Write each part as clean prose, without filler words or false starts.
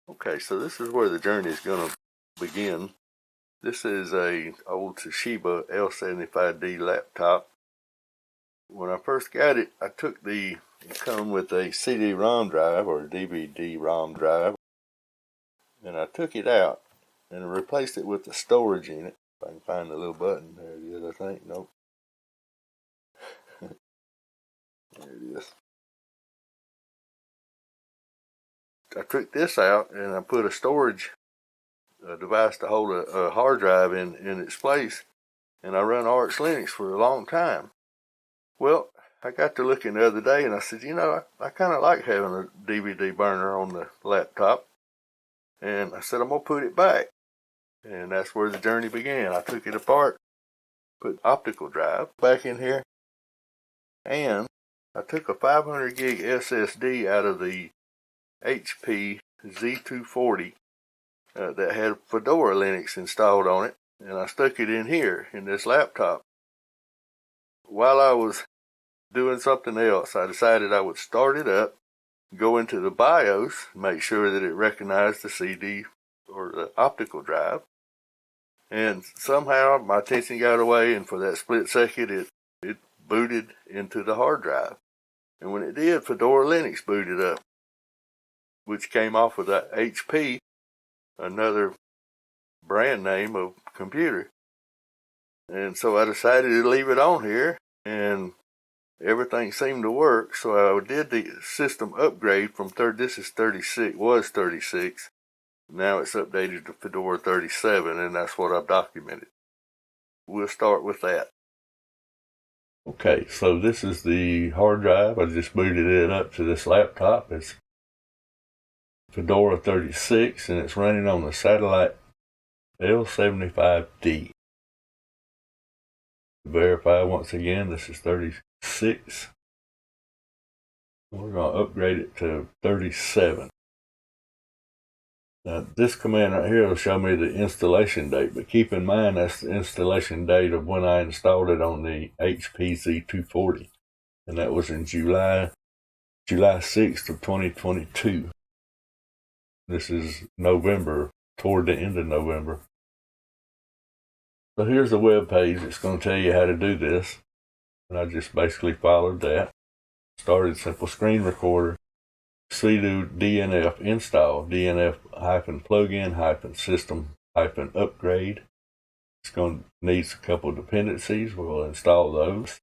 Okay, so this is where the journey is going to begin. This is a old Toshiba L75D laptop. When I first got it, I took it come with a CD-ROM drive or DVD-ROM drive, and I took it out and replaced it with the storage in it. If I can find the little button, there it is, I think. Nope. There it is. I took this out and I put a storage device to hold a hard drive in its place, and I run Arch Linux for a long time. Well, I got to looking the other day and I said, I kind of like having a DVD burner on the laptop. And I said, I'm going to put it back. And that's where the journey began. I took it apart, put optical drive back in here, and I took a 500 gig SSD out of the HP Z240 that had Fedora Linux installed on it, and I stuck it in here in this laptop. While I was doing something else, I decided I would start it up, go into the BIOS, make sure that it recognized the CD or the optical drive, and somehow my attention got away, and for that split second it booted into the hard drive. And when it did, Fedora Linux booted up, which came off of that HP, another brand name of computer. And so I decided to leave it on here, and everything seemed to work. So I did the system upgrade from this is 36, was 36. Now it's updated to Fedora 37, and that's what I've documented. We'll start with that. Okay, so this is the hard drive. I just booted it up to this laptop. It's Fedora 36, and it's running on the satellite L75D. To verify once again, this is 36. We're going to upgrade it to 37. Now, this command right here will show me the installation date, but keep in mind that's the installation date of when I installed it on the HP Z240, and that was in July 6th of 2022. This is November, toward the end of November. So here's the web page. It's going to tell you how to do this, and I just basically followed that. Started simple screen recorder. Sudo DNF install DNF-plugin-system-upgrade. It's going to need a couple of dependencies. We'll install those.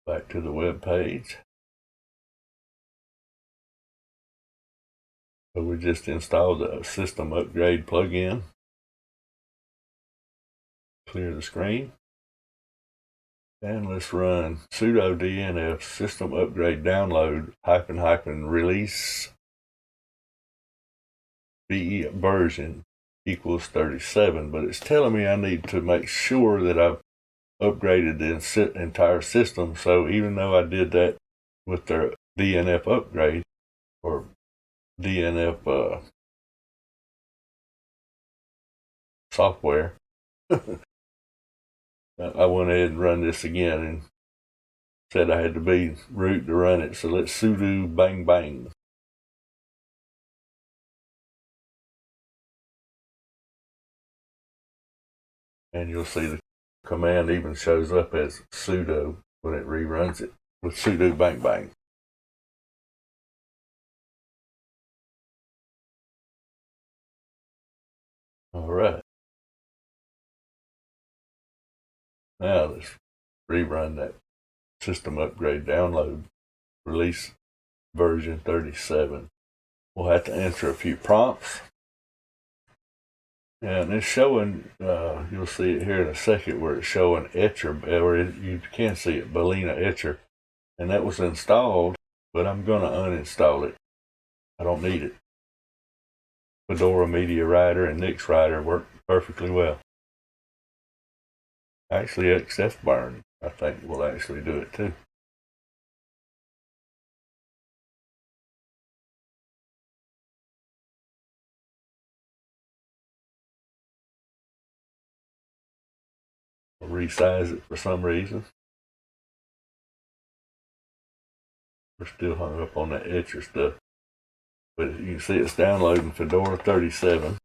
Back to the web page. So we just installed the system upgrade plugin. Clear the screen. And let's run sudo DNF system upgrade download --release version equals 37. But it's telling me I need to make sure that I've upgraded the entire system. So even though I did that with their DNF upgrade or DNF software, I went ahead and run this again and said I had to be root to run it. So let's sudo bang bang. And you'll see the command even shows up as sudo when it reruns it with sudo bang bang. All right. Now let's rerun that system upgrade download release version 37. We'll have to answer a few prompts. And it's showing, you'll see it here in a second where it's showing Etcher, or you can see it, Balena Etcher. And that was installed, but I'm going to uninstall it. I don't need it. Fedora Media Writer and Nix Writer work perfectly well. Actually, Xfce Burn, I think, will actually do it too. I'll resize it for some reason. We're still hung up on that etcher stuff. But you can see it's downloading Fedora 37.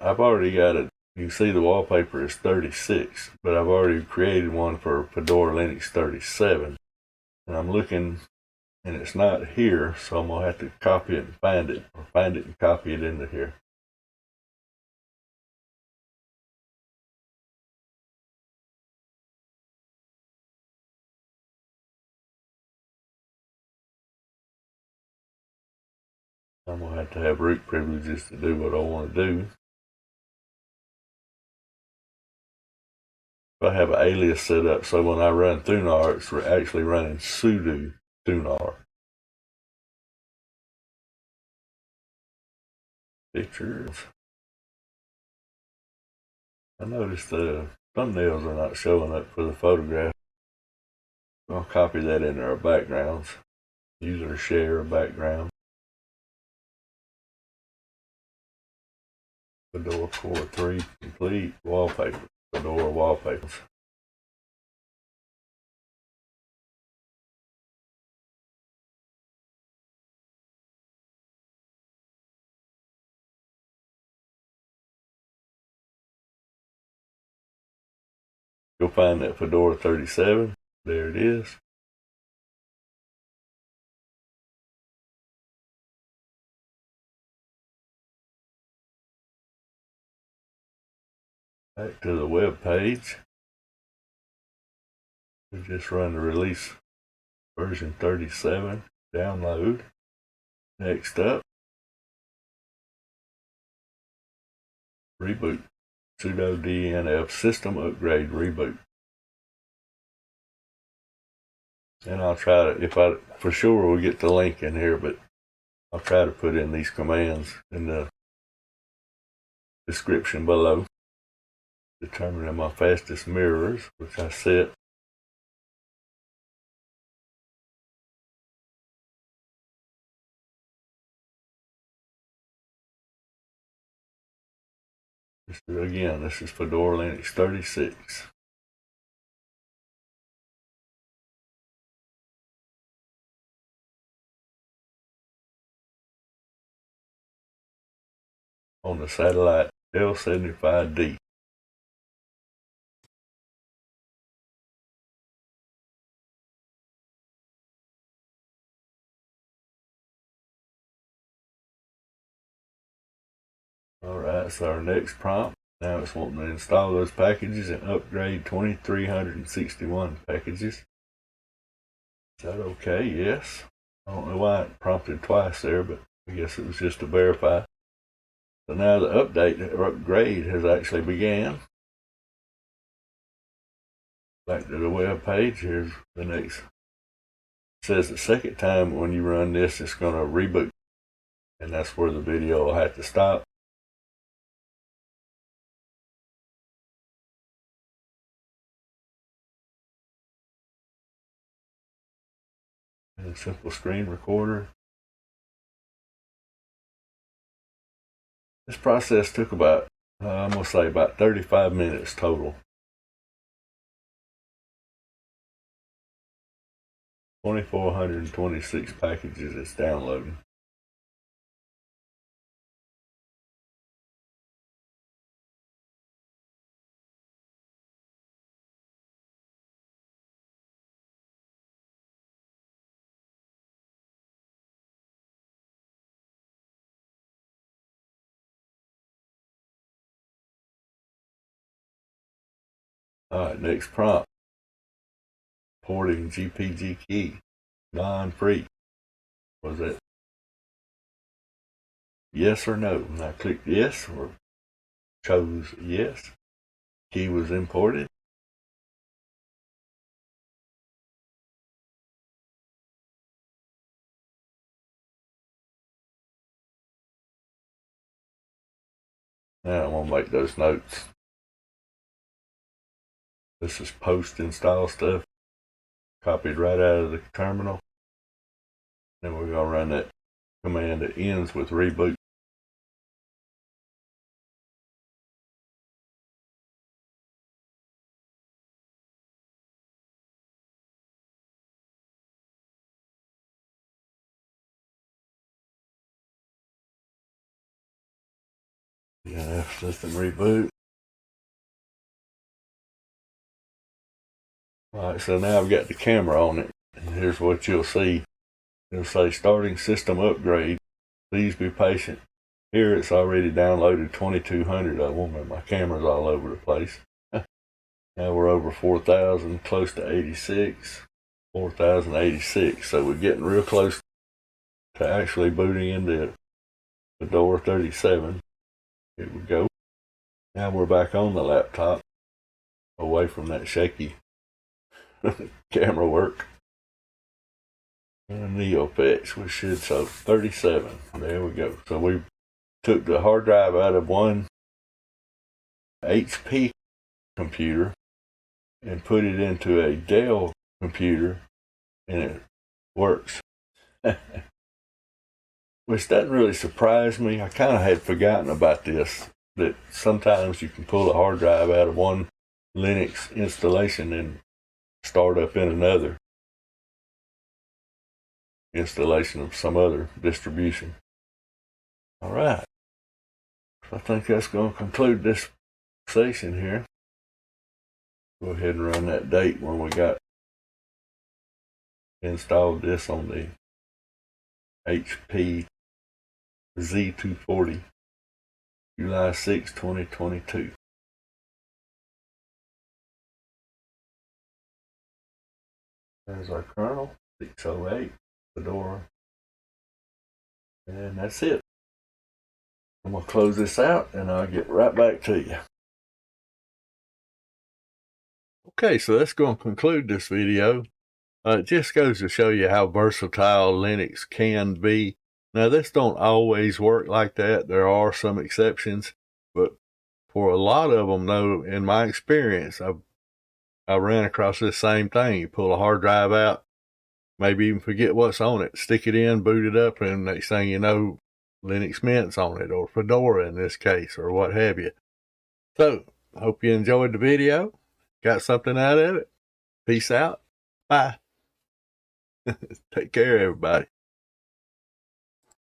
I've already got it. You can see the wallpaper is 36, but I've already created one for Fedora Linux 37. And I'm looking, and it's not here, so I'm going to have to copy it and find it, or find it and copy it into here. I'm going to have root privileges to do what I want to do. I have an alias set up so when I run Thunar, it's actually running sudo Thunar. Pictures. I noticed the thumbnails are not showing up for the photograph. I'll copy that into our backgrounds. User share background. Fedora Core 3 complete wallpaper. Fedora wallpapers. You'll find that Fedora 37. There it is. Back to the web page. We just run the release version 37. Download. Next up, reboot. Sudo DNF system upgrade reboot. And I'll try to, for sure we'll get the link in here, but I'll try to put in these commands in the description below. Determining my fastest mirrors, which I set. This is Fedora Linux 36. On the satellite L75D. Alright, so our next prompt. Now it's wanting to install those packages and upgrade 2361 packages. Is that okay? Yes. I don't know why it prompted twice there, but I guess it was just to verify. So now the update or upgrade has actually began. Back to the web page. Here's the next. It says the second time when you run this, it's going to reboot. And that's where the video will have to stop. And a simple screen recorder. This process took about, I'm going to say about 35 minutes total. 2,426 packages it's downloading. Alright, next prompt. Porting GPG key. Non-free. Was it yes or no? And I clicked yes or chose yes. Key was imported. Now I'm going to make those notes. This is post-install stuff. Copied right out of the terminal. Then we're going to run that command that ends with reboot. Yeah, system reboot. Alright, so now I've got the camera on it. And here's what you'll see. It'll say starting system upgrade. Please be patient. Here it's already downloaded 2200 of them and my camera's all over the place. Now we're over 4,000, close to 86. 4,086. So we're getting real close to actually booting into Fedora 37. Here we go. Now we're back on the laptop, away from that shaky camera work. And Neopets, we should show 37. There we go. So we took the hard drive out of one HP computer and put it into a Dell computer, and it works. Which doesn't really surprise me. I kind of had forgotten about this, that sometimes you can pull a hard drive out of one Linux installation and start up in another installation of some other distribution. All right. I think that's going to conclude this session here. Go ahead and run that date when we got installed this on the HP Z240, July 6, 2022. There's our kernel, 608, Fedora. And that's it. I'm going to close this out and I'll get right back to you. Okay, so that's going to conclude this video. It just goes to show you how versatile Linux can be. Now, this don't always work like that. There are some exceptions, but for a lot of them, though, in my experience, I ran across this same thing. You pull a hard drive out, maybe even forget what's on it, stick it in, boot it up, and next thing you know, Linux Mint's on it, or Fedora in this case, or what have you. So, hope you enjoyed the video. Got something out of it. Peace out. Bye. Take care, everybody.